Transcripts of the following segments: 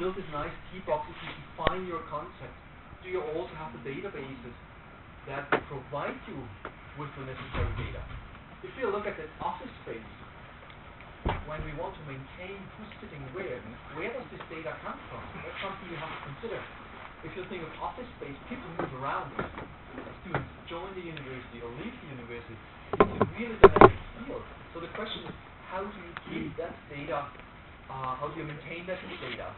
build these nice T boxes, you define your concept. Do you also have the databases that provide you with the necessary data? If you look at the office space, when we want to maintain who's sitting where does this data come from? That's something you have to consider. If you think of office space, people move around. Students join the university or leave the university. It's a really dynamic field. So the question is, how do you keep that data, how do you maintain that data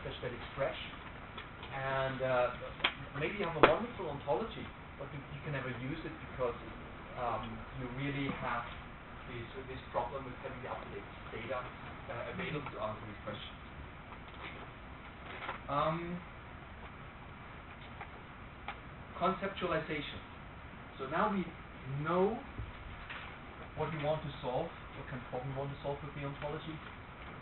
such that it's fresh? And maybe you have a wonderful ontology, but you can never use it because you really have this problem with having the up-to-date data available to answer these questions. Conceptualization. So now we know what we want to solve, what kind of problem we want to solve with the ontology.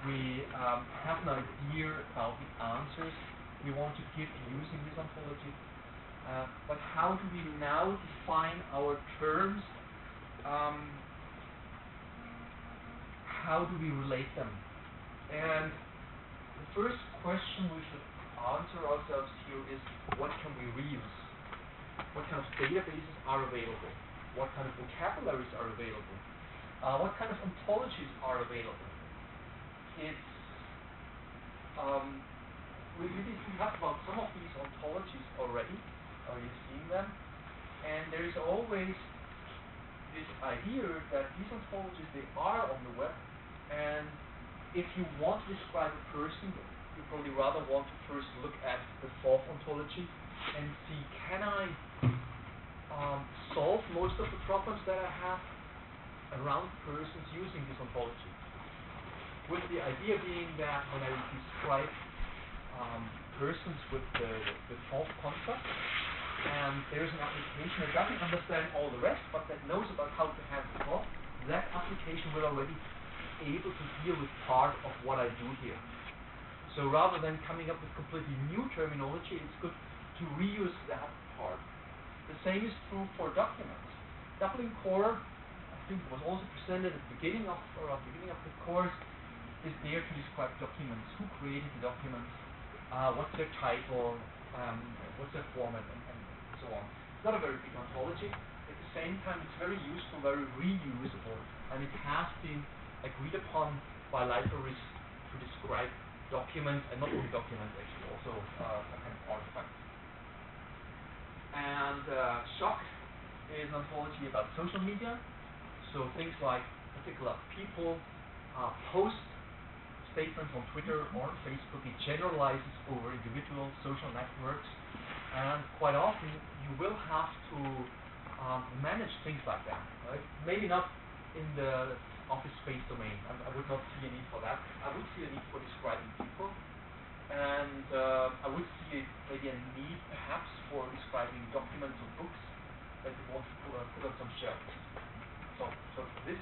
We have an idea about the answers we want to give using this ontology. But how do we now define our terms? How do we relate them? And the first question we should answer ourselves here is, what can we reuse? What kind of databases are available? What kind of vocabularies are available? What kind of ontologies are available? It's we have about some of these ontologies already. You've seen them, and there is always this idea that these ontologies, they are on the web, and if you want to describe a person, you probably rather want to first look at the fourth ontology and see, can I solve most of the problems that I have around persons using this ontology? With the idea being that when I describe persons with the fourth concept, and there's an application that doesn't understand all the rest, but that knows about how to handle fourth, that application will already be able to deal with part of what I do here. So rather than coming up with completely new terminology, it's good to reuse that part. The same is true for documents. Dublin Core, I think it was also presented at the beginning of the course, is there to describe documents. Who created the documents? What's their title? What's their format, and so on. It's not a very big ontology. At the same time, it's very useful, very reusable, and it has been agreed upon by libraries to describe documents, and not only documents, actually, also some kind of artifacts. And SHOC is an ontology about social media, so things like particular people post statements on Twitter or Facebook. It generalizes over individual social networks, and quite often you will have to manage things like that. Right? Maybe not in the office space domain. I would not see a need for that. I would see a need for describing people, and I would see maybe a need perhaps for describing documents or books that you want to put on some shelves. So this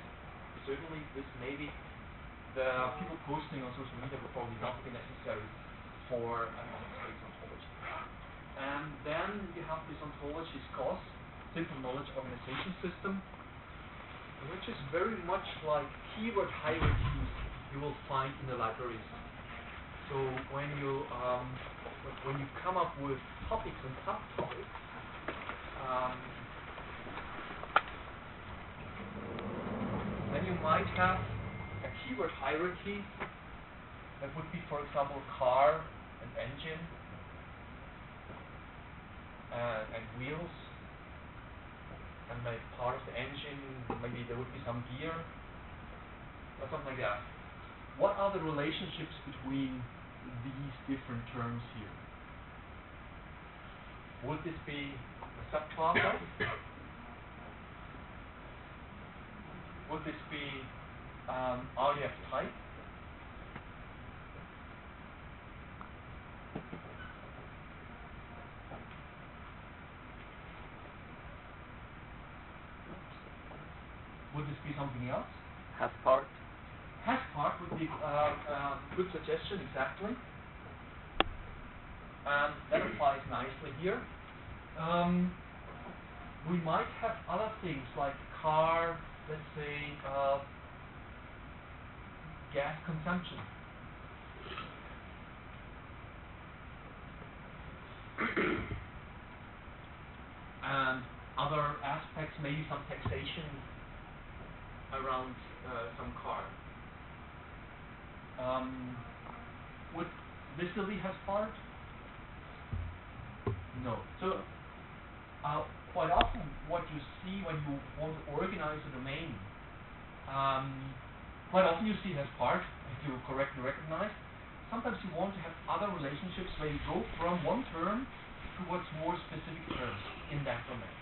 certainly, this maybe the people posting on social media will probably not be necessary for an office space ontology. And then you have this ontology SKOS, Simple Knowledge Organization System, which is very much like keyword hierarchies you will find in the libraries. So when you come up with topics and subtopics, then you might have a keyword hierarchy that would be, for example, car and engine and wheels, and like part of the engine, maybe there would be some gear or something like that. What are the relationships between these different terms here? Would this be a subclass of? Would this be RDF type? Would this be something else? Has part. Has part would be good suggestion, exactly. And that applies nicely here. We might have other things like car, let's say gas consumption. And other aspects, maybe some taxation around some car. Would this still be HasPart? No. So quite often what you see when you want to organize a domain, quite often you see HasPart, if you correctly recognize. Sometimes you want to have other relationships where you go from one term towards more specific terms in that domain.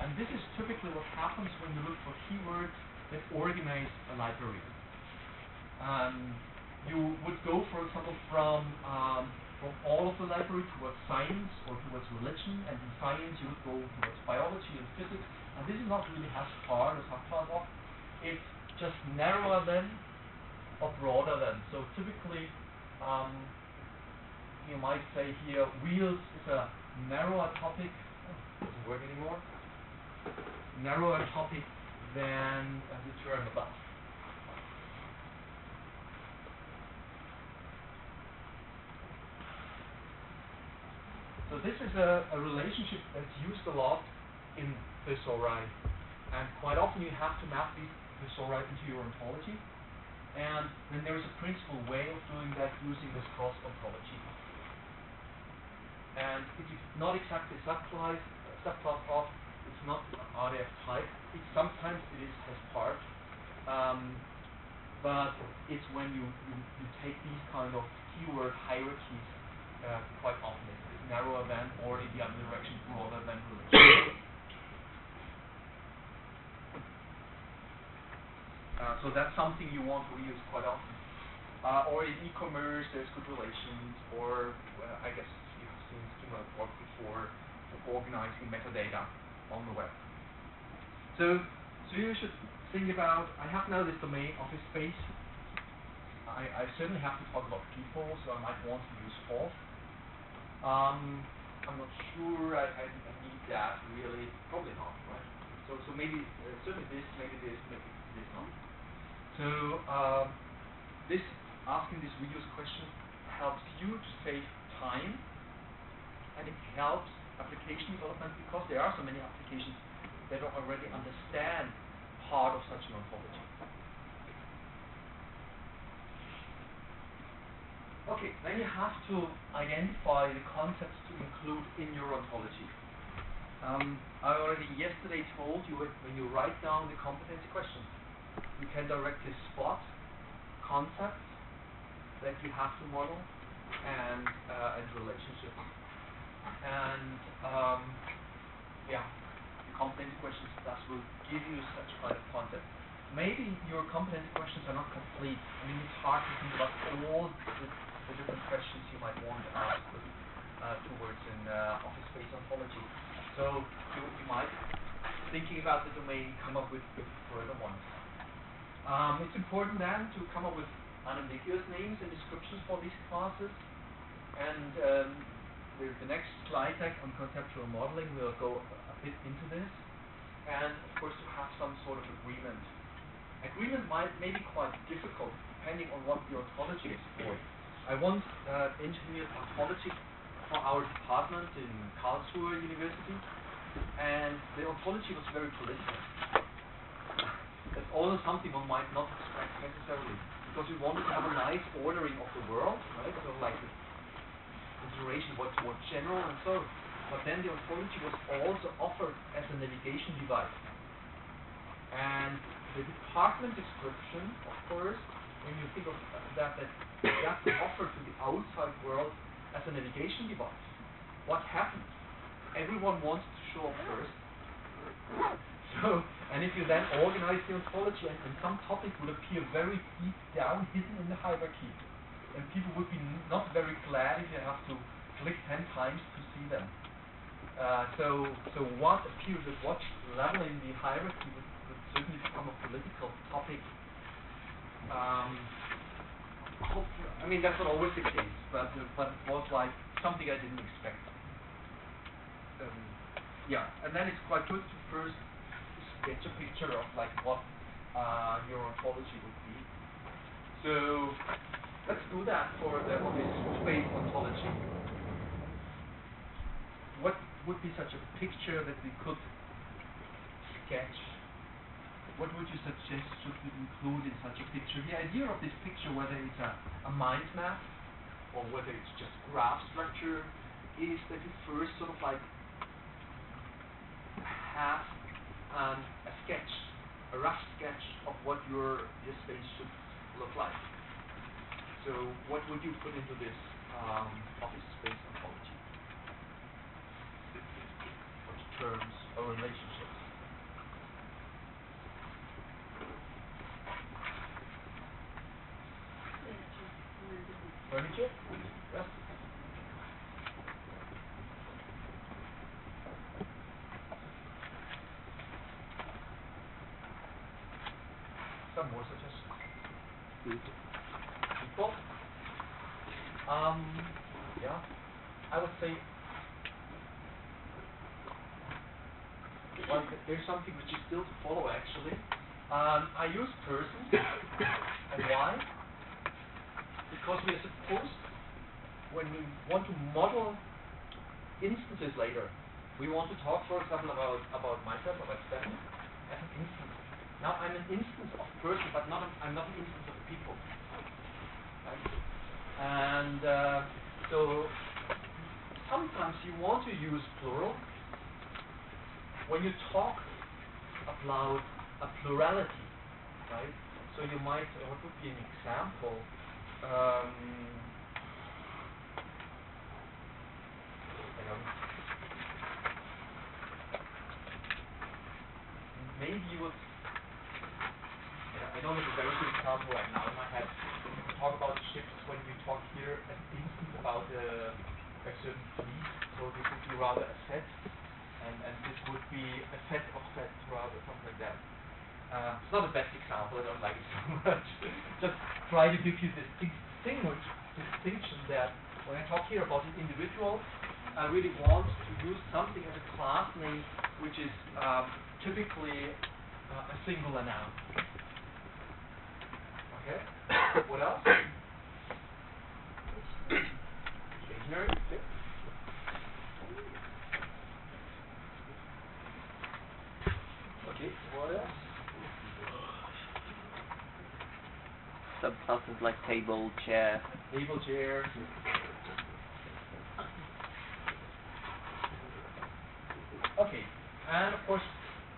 And this is typically what happens when you look for keywords that organize a library. You would go, for example, from all of the library towards science or towards religion, and in science you would go towards biology and physics. And this is not really HasPart or subpart. It's just narrower than or broader than. So typically, you might say here, wheels is a narrower topic. Doesn't work anymore. Narrower topic than the term above. So this is a relationship that's used a lot in thesauri, and quite often you have to map these thesauri into your ontology, and then there's a principal way of doing that using this cross ontology. And it is not exactly subclass of, it's not RDF type. Sometimes it is HasPart, but it's when you take these kind of keyword hierarchies quite often. It's narrower than, or in the other direction, broader than relation. So that's something you want to reuse quite often. Or in e-commerce, there's good relations, or I guess you have seen schema work before for organizing metadata on the web. So you should think about, I have now this domain office space. I certainly have to talk about people, so I might want to use auth. I'm not sure I need that really. Probably not, right? So maybe certainly this, maybe this not. So this asking this reuse question helps you to save time, and it helps application development because there are so many applications that already understand part of such an ontology. Okay, then you have to identify the concepts to include in your ontology. I already yesterday told you when you write down the competency questions, you can directly spot concepts that you have to model and relationships. And yeah, the competency questions thus will give you such kind of concept. Maybe your competency questions are not complete. I mean, it's hard to think about all the different questions you might want to ask towards an office space ontology. So you might, thinking about the domain, come up with further ones. It's important then to come up with unambiguous names and descriptions for these classes. And the next slide deck on conceptual modeling will go a bit into this. And of course to have some sort of agreement. Agreement may be quite difficult depending on what the ontology is for. I once engineered ontology for our department in Karlsruhe University, and the ontology was very political. That's also something one might not expect necessarily, because we wanted to have a nice ordering of the world, right? So like the consideration what's more general and so. But then the ontology was also offered as a navigation device. And the department description, of course, when you think of that's offered to the outside world as a navigation device. What happens? Everyone wants to show up first. So, and if you then organize the ontology and some topic would appear very deep down, hidden in the hierarchy, and people would be not very glad if you have to click 10 times to see them. So what appears at what level in the hierarchy would certainly become a political topic. I mean, that's not always the case, but it was like something I didn't expect. Yeah, and then it's quite good to first sketch a picture of like what your ontology would be. So let's do that for the office space ontology. would be such a picture that we could sketch? What would you suggest should we include in such a picture? The idea of this picture, whether it's a mind map or whether it's just graph structure, is that you first sort of like have a sketch, a rough sketch of what your space should look like. So what would you put into this office space ontology? What terms or relationships? Furniture? Yes. Some more suggestions. People. Yeah. I would say. Well, there's something which is still to follow actually. I use person, and why? Because we are supposed, when we want to model instances later, we want to talk, for example, about myself, about Stefan, as an instance. Now I'm an instance of person, but I'm not an instance of people. Right? And so sometimes you want to use plural when you talk about a plurality, right? So you might, what would be an example? Maybe you would, I don't have a very good example right now in my head. When we talk about shifts, when we talk here as an instance about a certain fleet, so this would be rather a set, and this would be a set of sets rather, something like that. It's not the best example, I don't like it so much. Just try to give you this distinction that when I talk here about an individual, I really want to use something as a class name which is typically a singular noun. Okay? What else? Stationary. Okay. Okay, what else? Subclasses like table, chair. Table, chair. Okay, and of course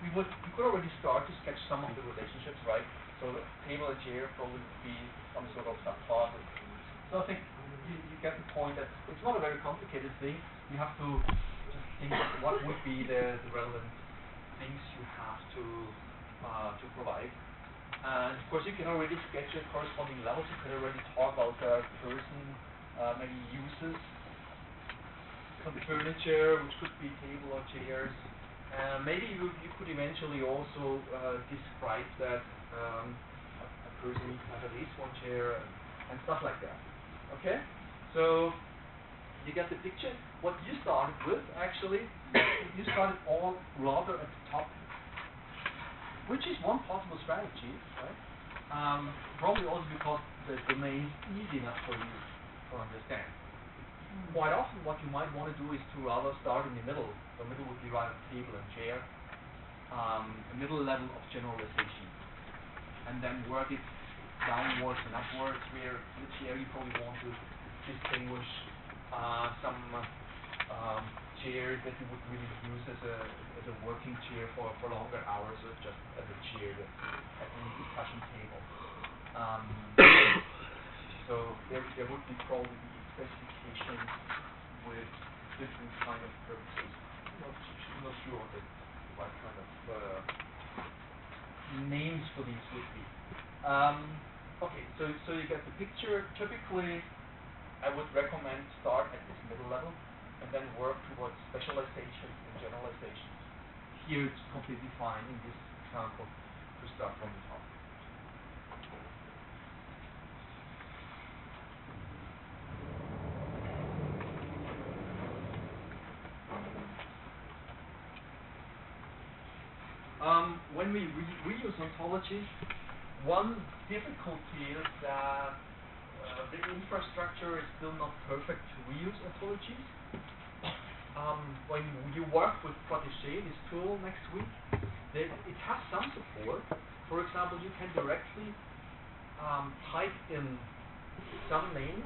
we could already start to sketch some of the relationships, right? So table and chair probably would be some sort of subclass. So I think you get the point that it's not a very complicated thing. You have to just think what would be the relevant things you have to provide. And of course you can already sketch at corresponding levels. You can already talk about the person, maybe uses some furniture, which could be table or chairs. Maybe you could eventually also describe that a person needs to have at least one chair and stuff like that. Okay? So you get the picture. What you started with, actually, you started all rather at the top, which is one possible strategy, right? Probably also because the domain is easy enough for you to understand. Quite often what you might want to do is to rather start in the middle. The middle would be rather table and chair, a middle level of generalization, and then work it downwards and upwards, where in the chair you probably want to distinguish some chairs that you would really use as a working chair for longer hours, or just as a chair at any discussion table. So there would be probably specifications with different kind of purposes. I'm not sure what kind of names for these would be. Okay, so you get the picture. Typically, I would recommend start at this middle level and then work towards specializations and generalizations. Here it's completely fine in this example to start from the top. When we reuse ontologies, one difficulty is that the infrastructure is still not perfect to reuse ontologies. when you work with Protégé, this tool next week, it has some support. For example, you can directly type in some names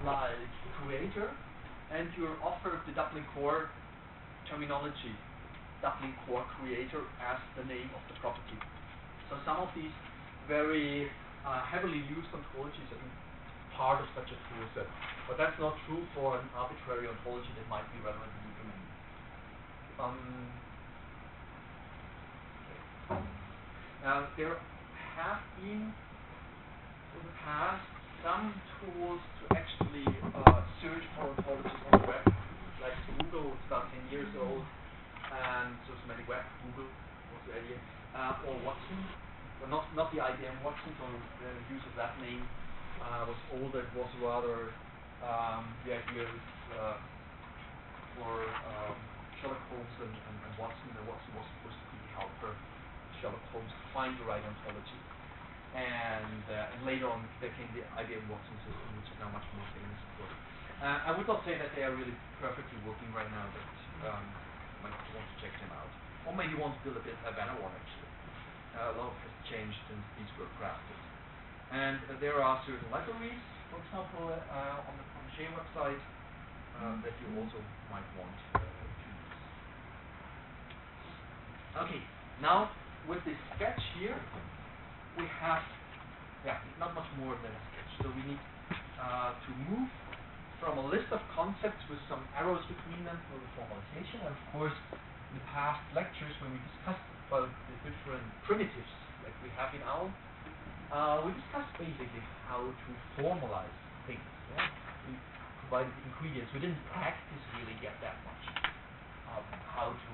like creator, and you're offered the Dublin Core terminology, Dublin Core creator as the name of the property. So some of these very heavily used ontologies are part of such a tool set, but that's not true for an arbitrary ontology that might be relevant in your domain. There have been in the past some tools to actually search for ontologies on the web, like Google, it's about 10 years old, and so Semantic Web, Google was the idea, or Watson, but not the IBM Watson, so the use of that name was older. It was rather the idea for Sherlock Holmes and Watson. And Watson was supposed to be the helper Sherlock Holmes to find the right ontology. And later on there came the IBM Watson system, which is now much more famous, of course. I would not say that they are really perfectly working right now, but you might want to check them out. Or maybe you want to build a bit of Havana one, actually. A lot has changed since these were crafted. And there are certain libraries, for example, on the Protégé website that you also might want to use. Okay, now with this sketch here, we have, not much more than a sketch. So we need to move from a list of concepts with some arrows between them to a formalization. And of course, in the past lectures when we discussed about the different primitives that we have in OWL, we discussed basically how to formalize things. Yeah? We provided the ingredients. We didn't practice really yet that much how to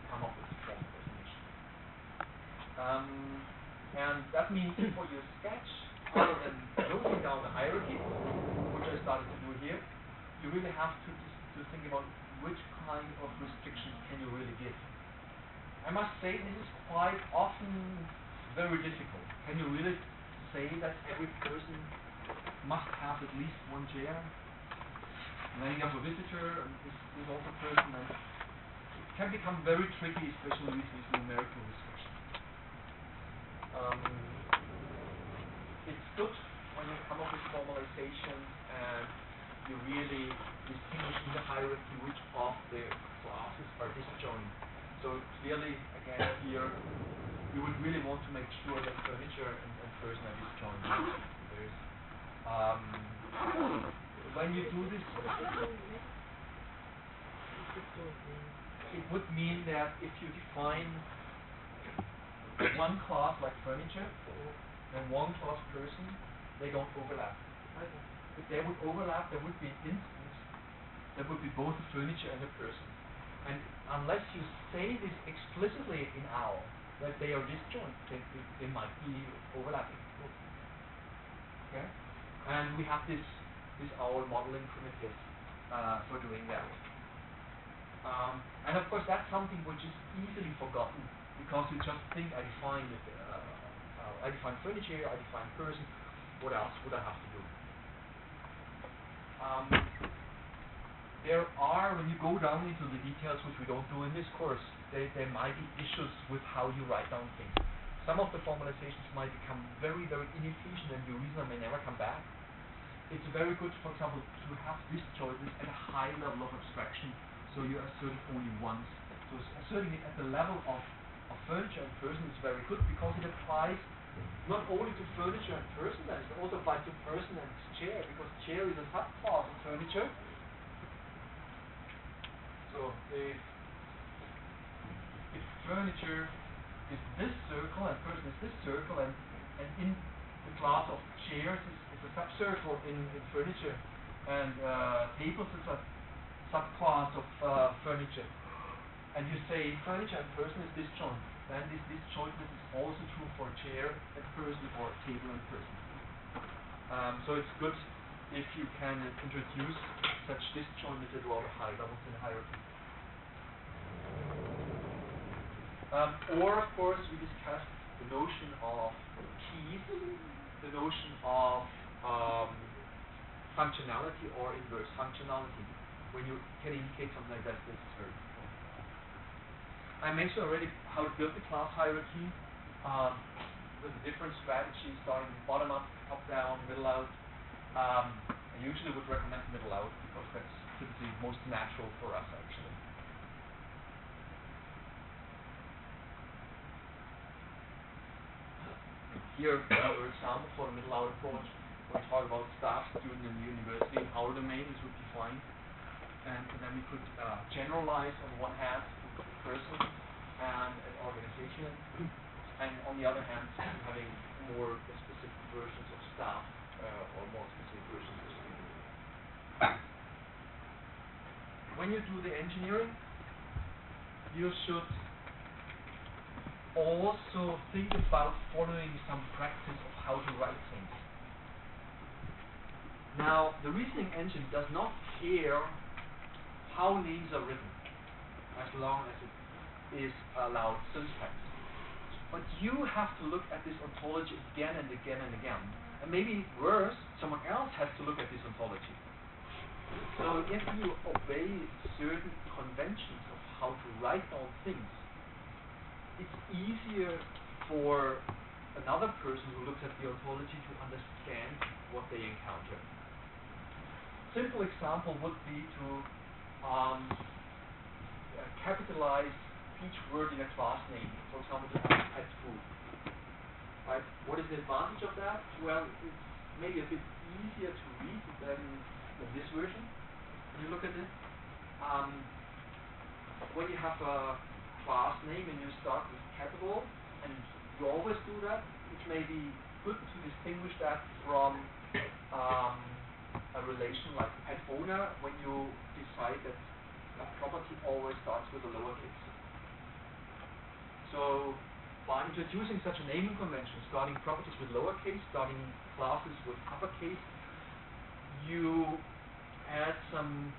come up with a formal definition. And that means for your sketch, rather than noting down the hierarchy, which I started to do here, you really have to think about which kind of restrictions can you really give. I must say this is quite often very difficult. Can you really say that every person must have at least one chair? And then you have a visitor, and this also person, and it can become very tricky, especially with these numerical restrictions. It's good when you come up with formalization and you really distinguish in the hierarchy which of the classes are disjoint. So clearly, again here, you would really want to make sure that furniture and person are disjoint. When you do this, it would mean that if you define one class like furniture and one class person, they don't overlap. If they would overlap, there would be an instance that would be both the furniture and the person. And unless you say this explicitly in OWL, that they are disjoint, they might be overlapping. Okay? And we have this OWL modeling primitive for doing that. And of course that's something which is easily forgotten, because you just think I define furniture, I define person, what else would I have to do? There are, when you go down into the details, which we don't do in this course, there might be issues with how you write down things. Some of the formalizations might become very, very inefficient, and the reason may never come back. It's very good, for example, to have disjointness at a high level of abstraction, so you assert it only once. So asserting it at the level of furniture and person is very good, because it applies not only to furniture and person, but it also applies to person and chair, because chair is a subclass of furniture. So if furniture is this circle and person is this circle, and in the class of chairs is a subcircle in furniture, and tables is a subclass of furniture, and you say furniture and person is disjoint, then this disjointness is also true for chair and person, or table and person. So it's good if you can introduce such disjointness at rather high levels in the hierarchy. Or of course we discussed the notion of keys, the notion of functionality or inverse functionality. when you can indicate something like that, this is very important. I mentioned already how to build the class hierarchy with the different strategies, starting bottom up, top down, middle out. I usually would recommend middle out because that's typically most natural for us actually. Here, another example for the middle out approach. We talk about staff, student, and university. Our domains would be fine. And then we could generalize on one hand to person and an organization, and on the other hand, having more specific versions of staff or more specific versions of student. When you do the engineering, you should also think about following some practice of how to write things. Now, the reasoning engine does not care how names are written, as long as it is allowed syntax. But you have to look at this ontology again and again and again. And maybe worse, someone else has to look at this ontology. So if you obey certain conventions of how to write down things, it's easier for another person who looks at the ontology to understand what they encounter. Simple example would be to capitalize each word in a class name. For example, to have pet food. Right? What is the advantage of that? Well, it's maybe a bit easier to read than this version. When you look at it, when you have a class name and you start with capital, and you always do that, it may be good to distinguish that from a relation like pet owner when you decide that a property always starts with a lowercase. So by introducing such a naming convention, starting properties with lowercase, starting classes with uppercase, you add some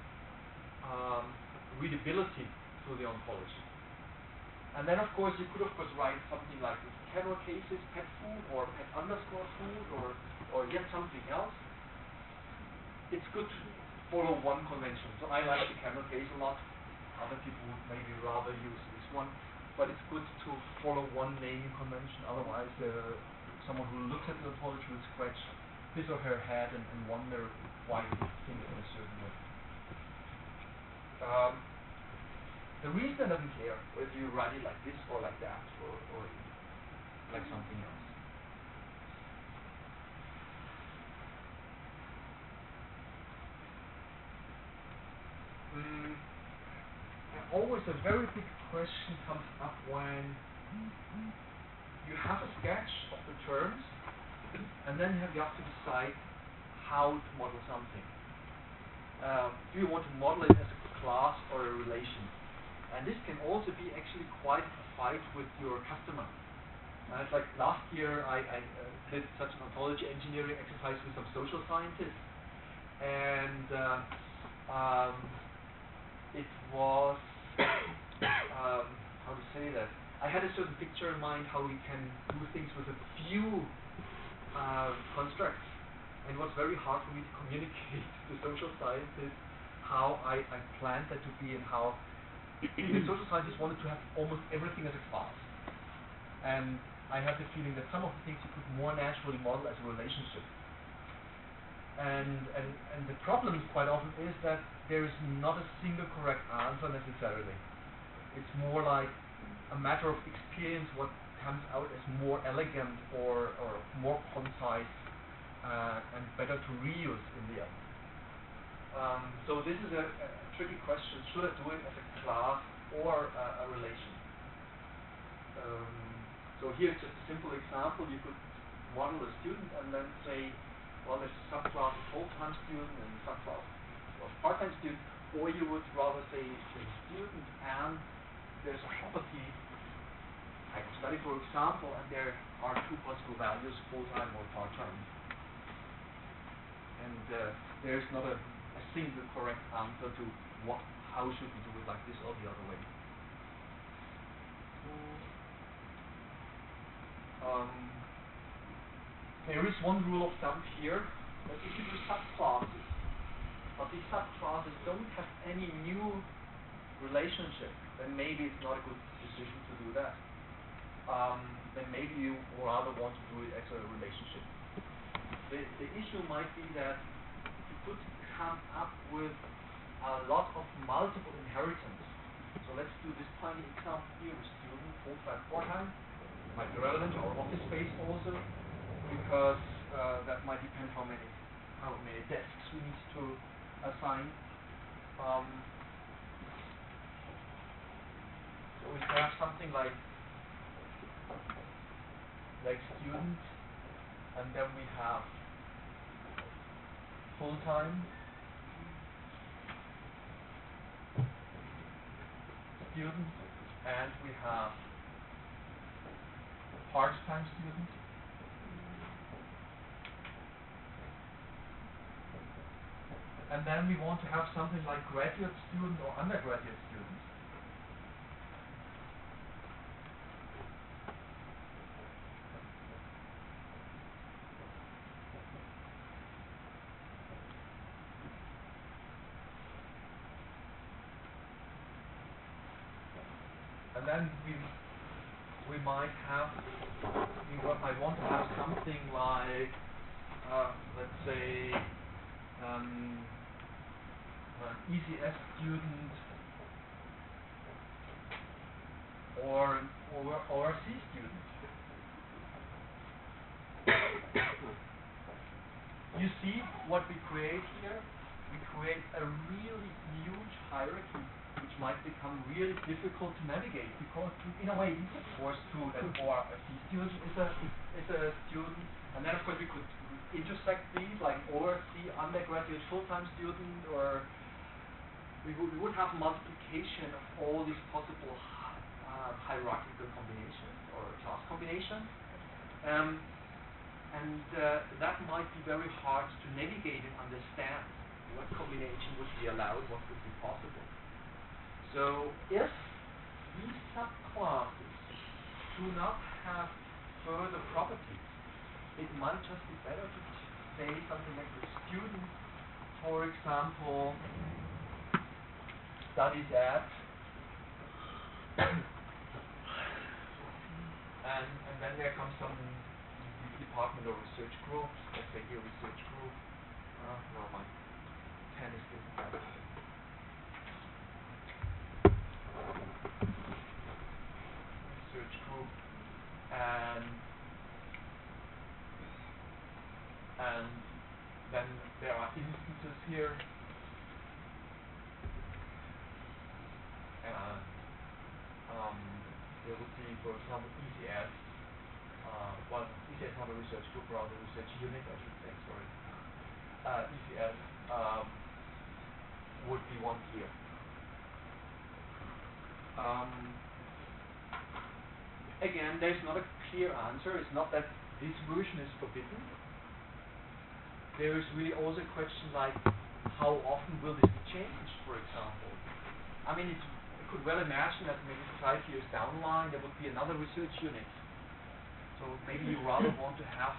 readability to the ontology. And then, of course, you could, write something like with capital cases, pet food, or pet underscore food, or yet something else. It's good to follow one convention. So I like the capital case a lot. Other people would maybe rather use this one. But it's good to follow one naming convention. Otherwise, someone who looks at the ontology will scratch his or her head and wonder why it thinks in a certain way. The reason doesn't care whether you write it like this or like that or like something else. Always a very big question comes up when you have a sketch of the terms and then you have to decide how to model something. Do you want to model it as a class or a relation? And this can also be actually quite a fight with your customer. It's like last year I did such an ontology engineering exercise with some social scientists, and it was how to say that? I had a certain picture in mind how we can do things with a few constructs, and it was very hard for me to communicate to the social scientists how I planned that to be, and how the social scientists wanted to have almost everything as a class. And I had the feeling that some of the things you could more naturally model as a relationship. And the problem quite often is that there is not a single correct answer necessarily. It's more like a matter of experience what comes out as more elegant or more concise and better to reuse in the end. So this is a tricky question. Should I do it as a class or a relation? So here's just a simple example. You could model a student and then say, well, there's a subclass of full-time student and a subclass of part-time student, or you would rather say there's a student and there's a property I can study, for example, and there are two possible values, full-time or part-time. And there's not a single correct answer to how should we do it, like this or the other way. There is one rule of thumb here, that if you do subclasses, but these subclasses don't have any new relationship, then maybe it's not a good decision to do that. Then maybe you rather want to do it as a relationship. The issue might be that you could come up with a lot of multiple inheritance. So let's do this tiny example here with student full-time, part-time. Might be relevant to our office space also, because that might depend how many desks we need to assign. So we have something like student, and then we have full-time student, and we have part-time student. And then we want to have something like graduate student or undergraduate student. And then we might have, I want to have something like, let's say, an ECS student or C student. You see what we create here? We create a really huge hierarchy which might become really difficult to navigate, because in a way it's a forced student or a C student is a student, and then of course we could intersect these like or C undergraduate full-time student, or we would have multiplication of all these possible hierarchical combinations or class combinations, and that might be very hard to navigate and understand what combination would be allowed, what would be possible. So if these subclasses do not have further properties, it might just be better to say something like the student, for example, studies at, and then there comes some department or research group, let's say here research group, no, my pen is getting bad. Research group, and then there are instances here, and there would be, for example, ECS. Well, ECS is not a research group, rather a research unit, I should say, sorry. ECS would be one here. Again, there's not a clear answer. It's not that this version is forbidden. There is really also a question like, how often will this be changed, for example? I mean, you could well imagine that maybe 5 years down the line there would be another research unit. So maybe you rather want to have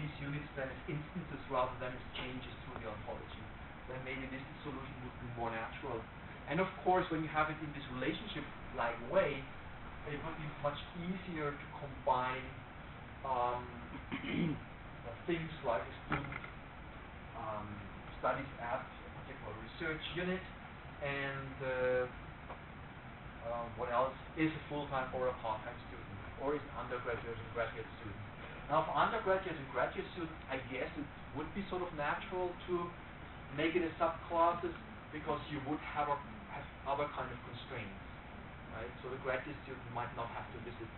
these units then as instances rather than as changes to the ontology. Then maybe this solution would be more natural. And of course, when you have it in this relationship-like way, it would be much easier to combine things like a student studies at a particular research unit, and what else is a full-time or a part-time student, or is an undergraduate and graduate student. Now for undergraduate and graduate students, I guess it would be sort of natural to make it as subclasses, because you would have other kind of constraints, right? So the graduate student might not have to visit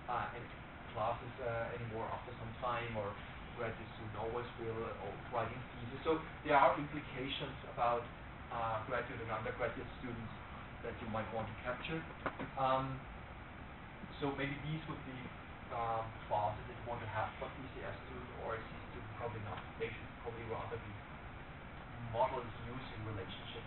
any classes anymore after some time, or graduate student always will, or writing thesis. So there are implications about graduate and undergraduate students that you might want to capture. So maybe these would be classes that you want to have, but ECS student or C student probably not. They should probably rather be models using relationships.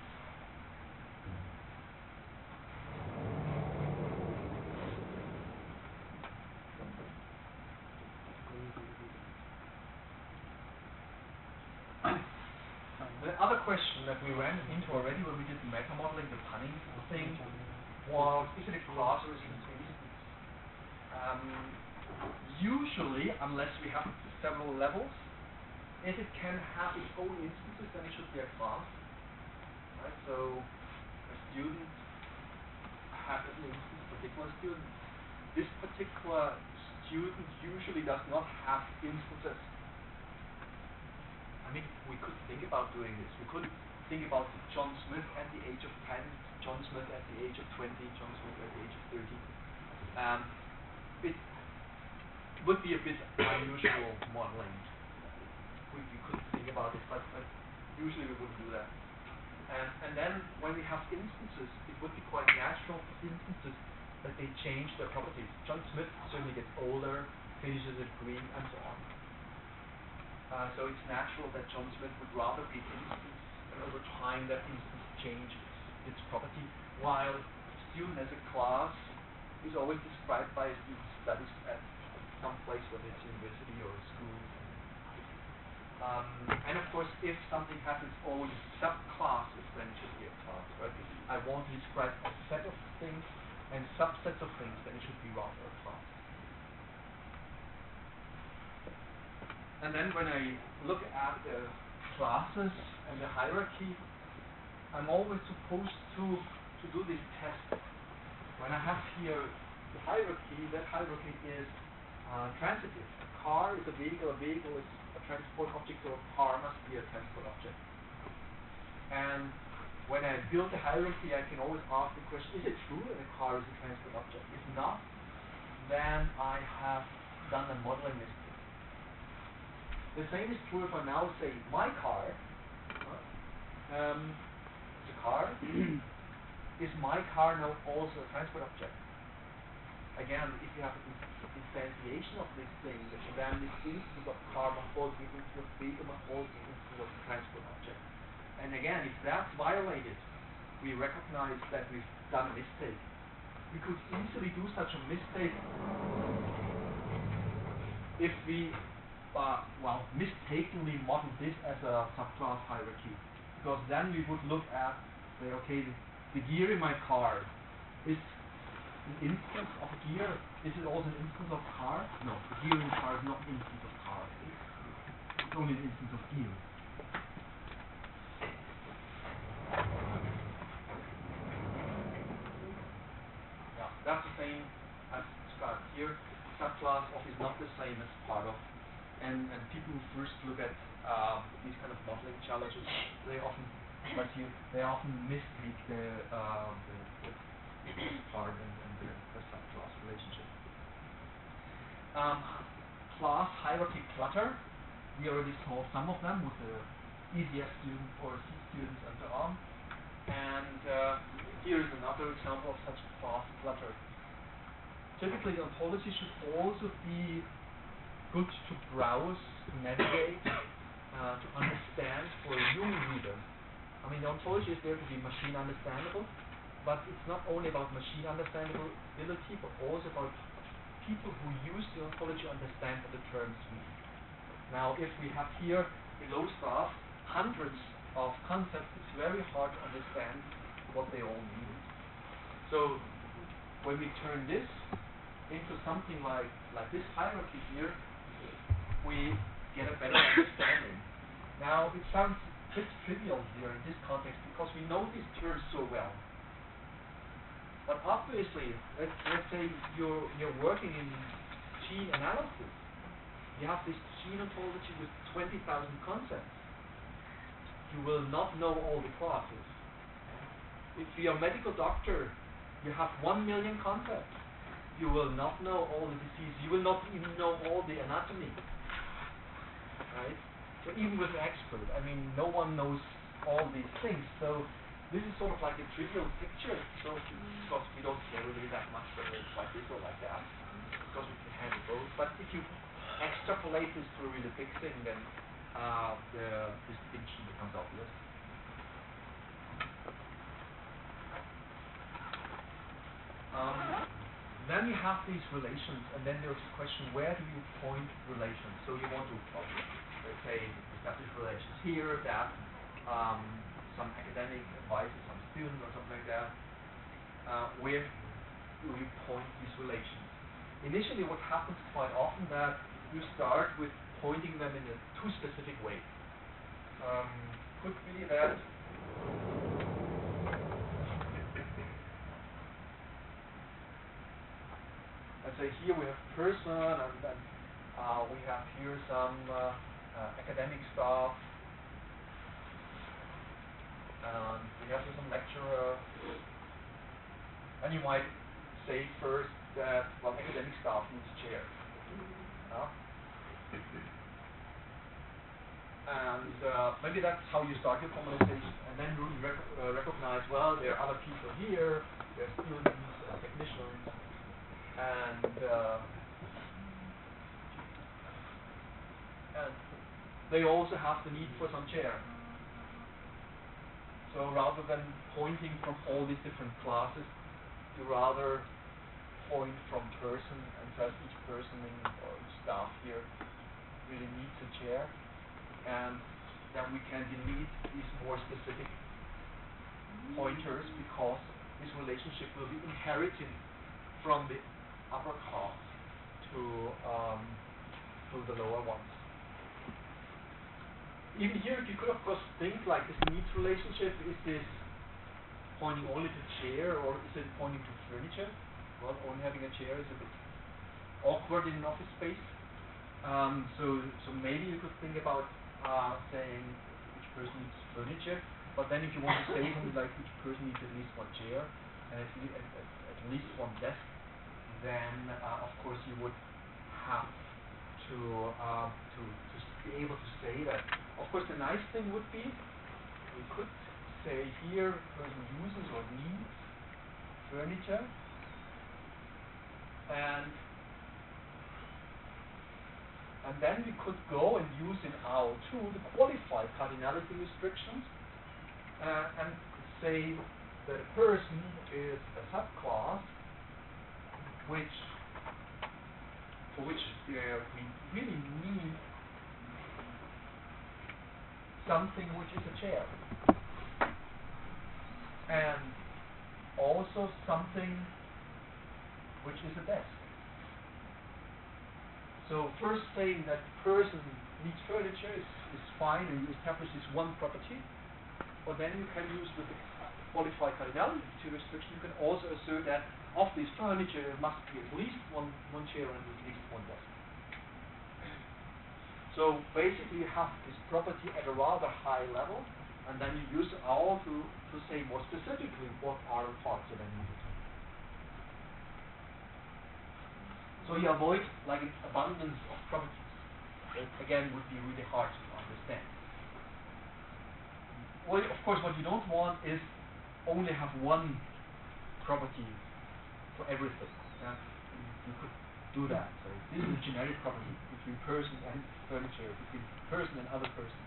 The other question that we ran into already when we did the meta modeling, the punning thing, was is it a class or is it an instance? Usually, unless we have several levels, if it can have its own instances, then it should be a class. Right? So a student has an instance, a particular student. This particular student usually does not have instances. I mean, we could think about doing this. We could think about John Smith at the age of 10, John Smith at the age of 20, John Smith at the age of 30. It would be a bit unusual modeling. We could think about it, but usually we wouldn't do that. And then when we have instances, it would be quite natural for instances that they change their properties. John Smith certainly gets older, finishes at green, and so on. So it's natural that John Smith would rather be an instance, and over time that instance changes its property, while student as a class is always described by a student studies at some place, whether it's university or school. And of course, if something has its own subclasses, then it should be a class. Right? If I want to describe a set of things and subsets of things, then it should be rather a class. And then when I look at the classes and the hierarchy, I'm always supposed to do this test. When I have here the hierarchy, that hierarchy is transitive. A car is a vehicle is a transport object, so a car must be a transport object. And when I build a hierarchy, I can always ask the question, is it true that a car is a transport object? If not, then I have done a modeling mistake. The same is true if I now say my car, it's a car, is my car now also a transport object? Again, if you have an instantiation of this thing, then this instance of car must also be an instance of vehicle, must also be an instance of transport object. And again, if that's violated, we recognize that we've done a mistake. We could easily do such a mistake if we mistakenly model this as a subclass hierarchy, because then we would look at, say, okay, the gear in my car is an instance of a gear. Is it also an instance of car? No, the gear in the car is not an instance of car. It's only an instance of gear. Yeah, that's the same as described here. Subclass of is not the same as part of. And people who first look at these kind of modeling challenges, they often mistake the part and the subclass relationship. Class hierarchy clutter. We already saw some of them with the ECS students or C students and so on. And here is another example of such class clutter. Typically, ontology should also be good to browse, to navigate, to understand for a human reader. I mean, the ontology is there to be machine understandable, but it's not only about machine understandability, but also about people who use the ontology to understand what the terms mean. Now, if we have here below staff hundreds of concepts, it's very hard to understand what they all mean. So, when we turn this into something like this hierarchy here, we get a better understanding. Now, it sounds a bit trivial here in this context because we know these terms so well. But obviously, let's say you're working in gene analysis. You have this gene ontology with 20,000 concepts. You will not know all the classes. If you're a medical doctor, you have 1 million concepts. You will not know all the disease. You will not even know all the anatomy. Right? So even with an expert, I mean, no one knows all these things. So this is sort of like a trivial picture. So because we don't care really that much whether it's like this or like that, because we can handle both. But if you extrapolate this to a really big thing, then the distinction becomes obvious. Then you have these relations, and then there's the question, where do you point relations? So you want to, let's say, establish relations here, that, some academic advice to some student or something like that, where do you point these relations? Initially, what happens quite often that you start with pointing them in a too specific way. Could be that let's say here we have person, and then we have here some academic staff, and we have here some lecturer, and you might say first that, well, academic staff needs a chair. And maybe that's how you start your conversation, and then you recognize, well, there are other people here, there are students and technicians, and they also have the need for some chair. So rather than pointing from all these different classes, you rather point from person and says each person or each staff here really needs a chair, and then we can delete these more specific pointers because this relationship will be inherited from the upper class to the lower ones. Even here, you could of course think like this needs relationship, is this pointing only to chair or is it pointing to furniture? Well, only having a chair is a bit awkward in an office space. So maybe you could think about saying each person needs furniture, but then if you want to say something like each person needs at least one chair and at least one desk, then of course you would have to be able to say that. Of course, the nice thing would be we could say here person uses or needs furniture, and then we could go and use in R02 the qualified cardinality restrictions and say that a person is a subclass for which we really need something which is a chair, and also something which is a desk. So first saying that person needs furniture is fine, and you establish this one property, but then you can use with the qualified cardinality restriction, you can also assert that of this furniture there must be at least one chair and at least one desk. So basically you have this property at a rather high level, and then you use all to say more specifically what are the parts that are needed. So you avoid like an abundance of properties. That again would be really hard to understand. Well, of course, what you don't want is only have one property for everything. You could do that. So this is a generic property between person and furniture, between person and other person.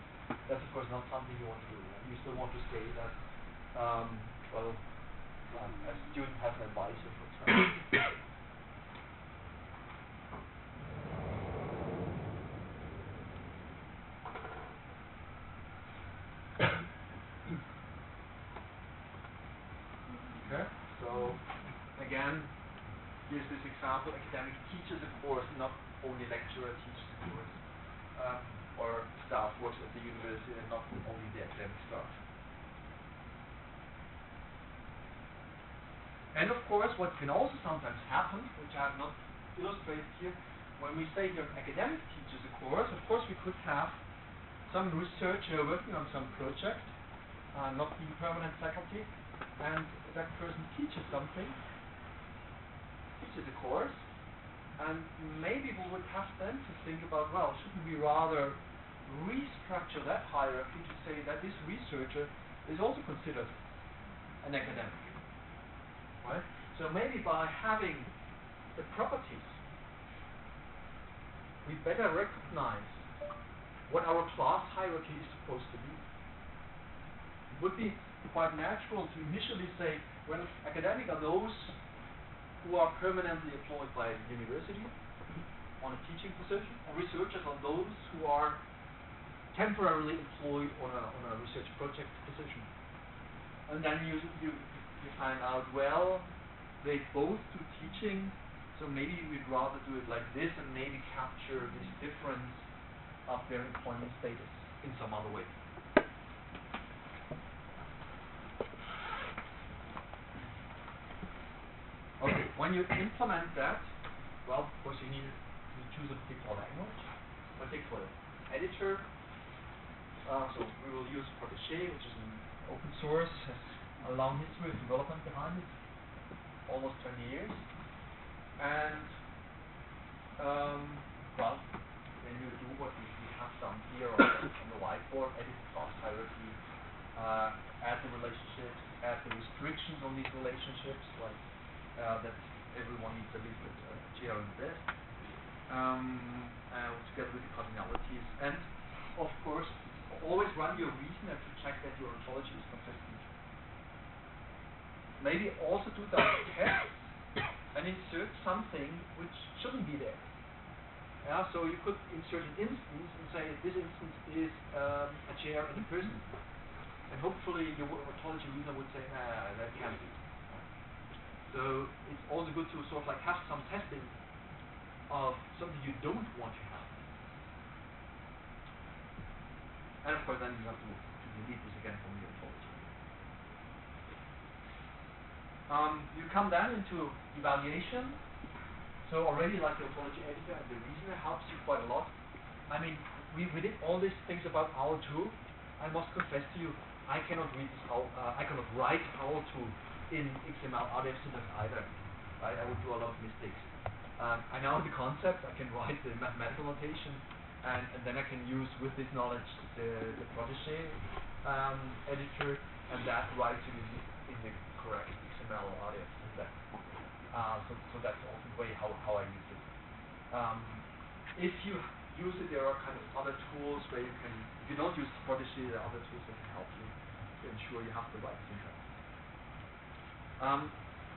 That's of course not something you want to do. You still want to say that, a student has an advisor, for example. Okay, so again, here's this example: academic teaches a course, not only lecturer teaches a course, or staff works at the university and not only the academic staff. And of course, what can also sometimes happen, which I have not illustrated here, when we say here academic teaches a course, of course we could have some researcher working on some project, not being permanent faculty, and that person teaches something, teaches a course, and maybe we would have then to think about, well, shouldn't we rather restructure that hierarchy to say that this researcher is also considered an academic, right? So maybe by having the properties, we better recognize what our class hierarchy is supposed to be. It would be quite natural to initially say, well, academic are those who are permanently employed by the university on a teaching position, and researchers are those who are temporarily employed on a research project position. And then you find out, well, they both do teaching, so maybe we'd rather do it like this and maybe capture this difference of their employment status in some other way. Okay, when you implement that, well, of course you need to choose a particular language, particular editor. So we will use Protégé, which is an open source, has a long history of development behind it, almost 20 years. And well, when you do what we have done here on the whiteboard, edit the class hierarchy, add the relationships, add the restrictions on these relationships, like that everyone needs at least a chair in the bed, together with the cardinalities, and of course always run your reasoner to check that your ontology is consistent. Maybe also do that test and insert something which shouldn't be there. Yeah, so you could insert an instance and say this instance is a chair and a person, and hopefully your ontology reasoner would say, nah, that can't be. So it's also good to sort of like have some testing of something you don't want to have. And of course then you have to delete this again from your ontology. You come then into evaluation. So already like the ontology editor and the reasoner helps you quite a lot. I mean, we did all these things about OWL2. I must confess to you, I cannot read this I cannot write OWL2 in XML RDF syntax either. Right? I would do a lot of mistakes. I know the concept, I can write the mathematical notation, and then I can use with this knowledge the Protégé editor, and that writes it in the correct XML RDF syntax. So that's also the way how I use it. If you use it, there are kind of other tools where you can, if you don't use Protégé, there are other tools that can help you to ensure you have the right syntax.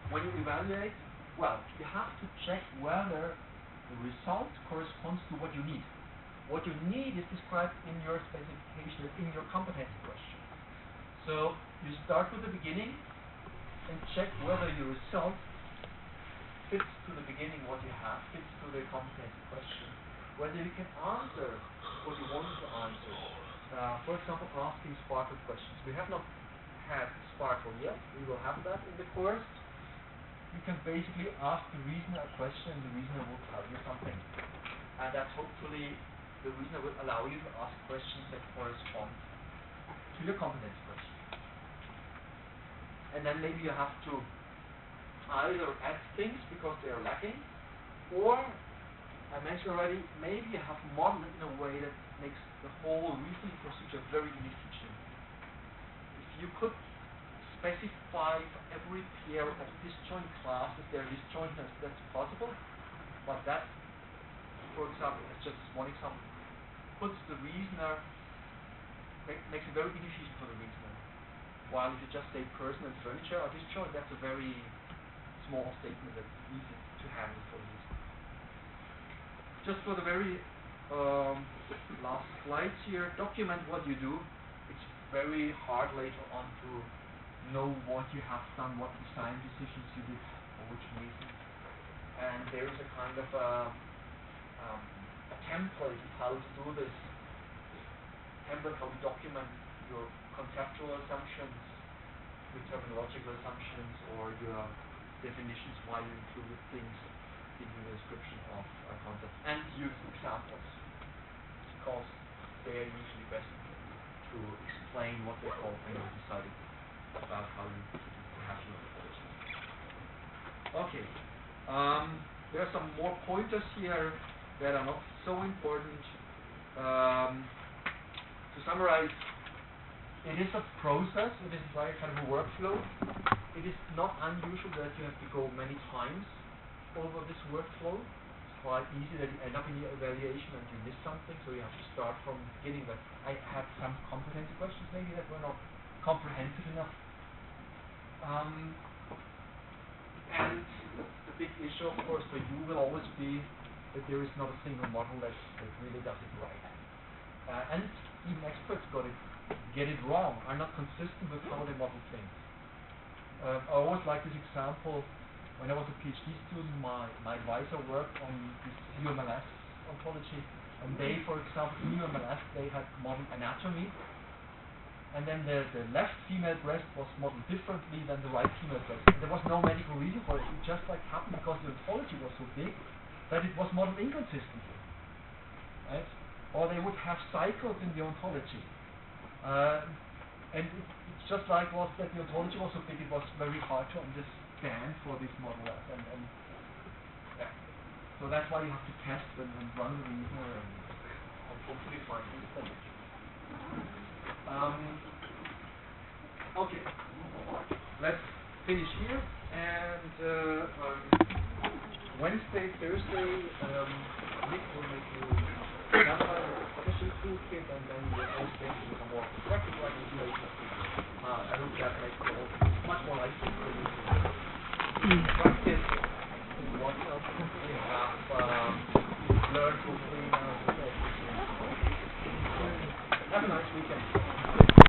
When you evaluate, well, you have to check whether the result corresponds to what you need. What you need is described in your specification, in your competency question. So you start with the beginning and check whether your result fits to the beginning what you have, fits to the competency question, whether you can answer what you want to answer. For example, asking Sparkle questions. We have not had Sparkle yet. We will have that in the course. You can basically ask the reasoner a question and the reasoner will tell you something. And that's hopefully the reasoner will allow you to ask questions that correspond to your competency question. And then maybe you have to either add things because they are lacking, or I mentioned already, maybe you have modeled it in a way that makes the whole reasoning procedure very inefficient. If you could specify for every pair of disjoint classes their disjointness, that's possible, but that, for example, as just one example, puts the reasoner, makes it very inefficient for the reasoner. While if you just say person and furniture are disjoint, that's a very small statement that's easy to handle for the reasoner. Just for the very last slides here, document what you do. It's very hard later on to know what you have done, what design decisions you did, for which reason. And there is a kind of a template of how to do this. Template how to document your conceptual assumptions, your terminological assumptions, or your definitions, why you included things in the description of a concept, and use examples, because they are usually best to explain what they call when you decided about how you have your approach. Okay, there are some more pointers here that are not so important. To summarize, it is a process, it is like kind of a workflow. It is not unusual that you have to go many times over this workflow. It's quite easy that you end up in your evaluation and you miss something, so you have to start from the beginning. But I had some competency questions maybe that were not comprehensive enough. And the big issue, of course, for you will always be that there is not a single model that really does it right. And even experts get it wrong, are not consistent with how they model things. I always like this example. When I was a PhD student, my advisor worked on this UMLS ontology, and they, for example, in UMLS, they had modeled anatomy, and then the left female breast was modeled differently than the right female breast. And there was no medical reason for it. It just like happened because the ontology was so big that it was modeled inconsistently. Right? Or they would have cycles in the ontology. And it's just like was that the ontology was so big, it was very hard to understand for this modelers. And yeah. So that's why you have to test and run the reasoner and hopefully find these things. Okay, let's finish here, and Wednesday, Thursday, Nick will make you another special toolkit, and then we'll also get into some more practical applications. I hope that makes it all much more likely for you.